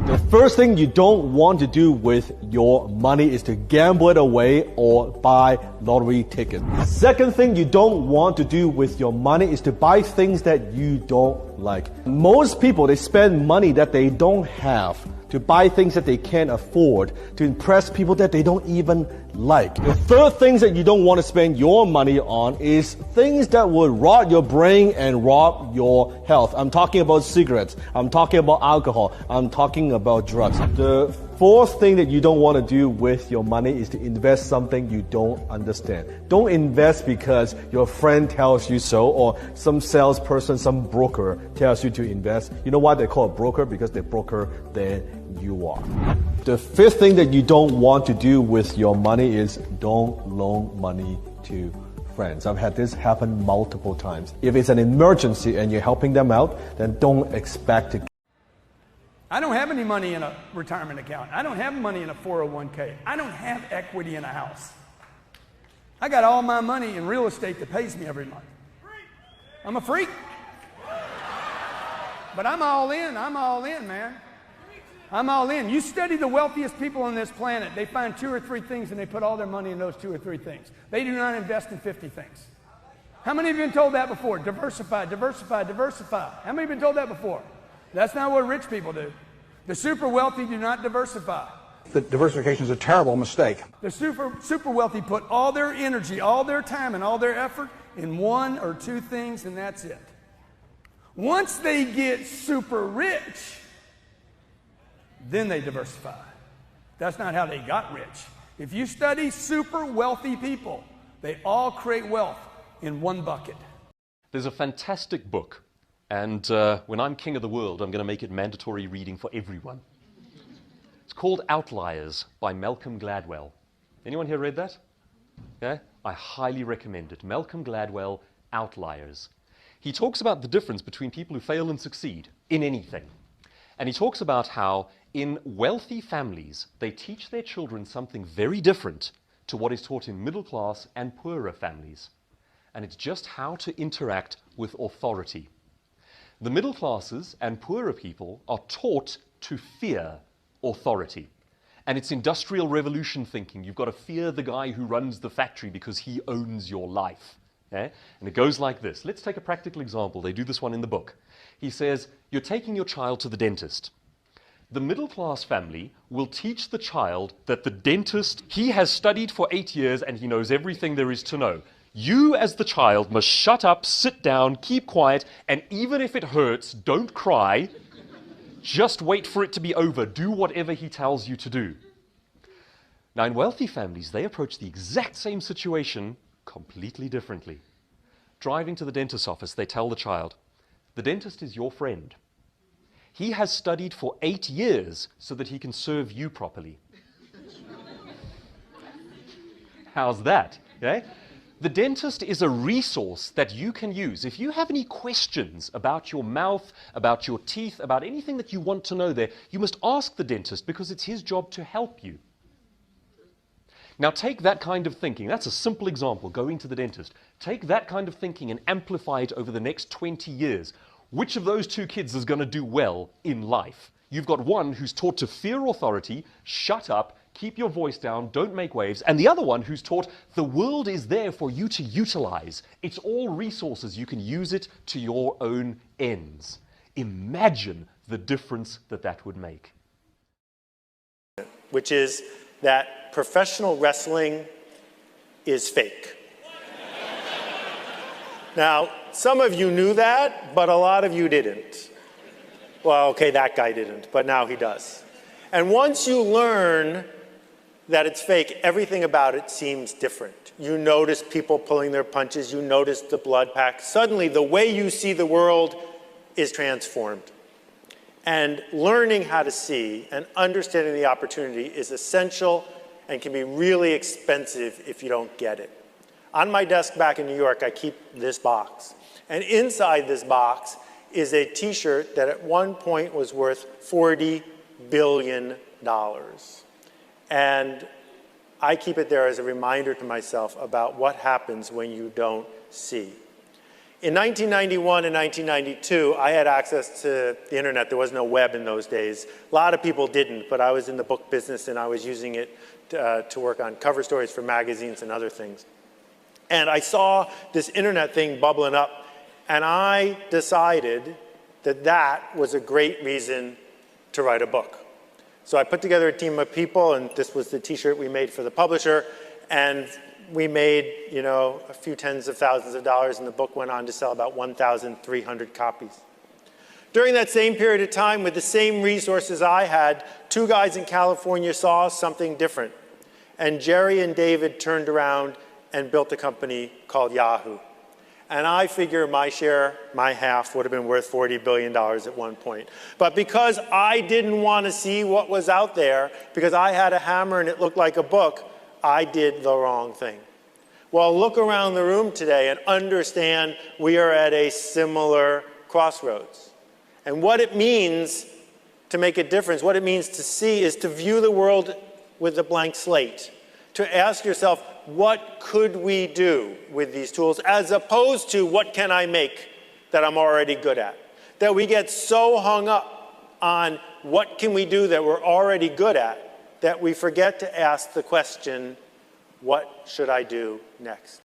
The first thing you don't want to do with your money is to gamble it away or buy lottery tickets. Second thing you don't want to do with your money is to buy things that you don't like. Most people, they spend money that they don't have to buy things that they can't afford, to impress people that they don't even like. The third thing that you don't want to spend your money on is things that would rot your brain and rob your health. I'm talking about cigarettes. I'm talking about alcohol. I'm talking about drugs. The fourth thing that you don't want to do with your money is to invest something you don't understand. Don't invest because your friend tells you so, or some salesperson, some broker tells you to invest. You know why they call a broker? Because they're broker than you are. The fifth thing that you don't want to do with your money is don't loan money to friends. I've had this happen multiple times. If it's an emergency and you're helping them out, then don't expect to. I don't have any money in a retirement account. I don't have money in a 401k. I don't have equity in a house. I got all my money in real estate that pays me every month. I'm a freak. But I'm all in. I'm all in, man. I'm all in. You study the wealthiest people on this planet. They find 2 or 3 things and they put all their money in those 2 or 3 things. They do not invest in 50 things. How many of you have been told that before? Diversify, diversify, diversify. How many have been told that before? That's not what rich people do. The super wealthy do not diversify. The diversification is a terrible mistake. The super wealthy put all their energy, all their time, and all their effort in 1 or 2 things, and that's it. Once they get super rich, then they diversify. That's not how they got rich. If you study super wealthy people, they all create wealth in 1 bucket. There's a fantastic book, and when I'm king of the world, I'm going to make it mandatory reading for everyone. It's called Outliers by Malcolm Gladwell. Anyone here read that? Yeah? I highly recommend it. Malcolm Gladwell, Outliers. He talks about the difference between people who fail and succeed in anything. And he talks about how in wealthy families, they teach their children something very different to what is taught in middle class and poorer families. And it's just how to interact with authority. The middle classes and poorer people are taught to fear authority. And it's industrial revolution thinking. You've got to fear the guy who runs the factory because he owns your life. Okay? And it goes like this. Let's take a practical example. They do this one in the book. He says, you're taking your child to the dentist. The middle class family will teach the child that the dentist, he has studied for 8 years and he knows everything there is to know. You as the child must shut up, sit down, keep quiet, and even if it hurts, don't cry. Just wait for it to be over. Do whatever he tells you to do. Now in wealthy families, they approach the exact same situation completely differently. Driving to the dentist's office, they tell the child, the dentist is your friend. He has studied for 8 years so that he can serve you properly. How's that? Okay? The dentist is a resource that you can use. If you have any questions about your mouth, about your teeth, about anything that you want to know there, you must ask the dentist because it's his job to help you. Now take that kind of thinking, that's a simple example, going to the dentist. Take that kind of thinking and amplify it over the next 20 years. Which of those 2 kids is going to do well in life? You've got one who's taught to fear authority, shut up, keep your voice down, don't make waves, and the other one who's taught the world is there for you to utilize. It's all resources, you can use it to your own ends. Imagine the difference that that would make. Which is that professional wrestling is fake. Now, some of you knew that, but a lot of you didn't. Well, okay, that guy didn't, but now he does. And once you learn that it's fake, everything about it seems different. You notice people pulling their punches, you notice the blood pack. Suddenly, the way you see the world is transformed. And learning how to see and understanding the opportunity is essential and can be really expensive if you don't get it. On my desk back in New York, I keep this box. And inside this box is a t-shirt that at one point was worth $40 billion. And I keep it there as a reminder to myself about what happens when you don't see. In 1991 and 1992, I had access to the internet. There was no web in those days. A lot of people didn't, but I was in the book business and I was using it to work on cover stories for magazines and other things. And I saw this internet thing bubbling up, and I decided that that was a great reason to write a book. So I put together a team of people, and this was the t-shirt we made for the publisher, and we made, you know, a few tens of thousands of dollars, and the book went on to sell about 1,300 copies. During that same period of time, with the same resources I had, two guys in California saw something different. And Jerry and David turned around and built a company called Yahoo. And I figure my share, my half, would have been worth $40 billion at one point. But because I didn't want to see what was out there, because I had a hammer and it looked like a book, I did the wrong thing. Well, look around the room today and understand we are at a similar crossroads. And what it means to make a difference, what it means to see, is to view the world with a blank slate. To ask yourself, what could we do with these tools, as opposed to what can I make that I'm already good at? That we get so hung up on what can we do that we're already good at, that we forget to ask the question, what should I do next?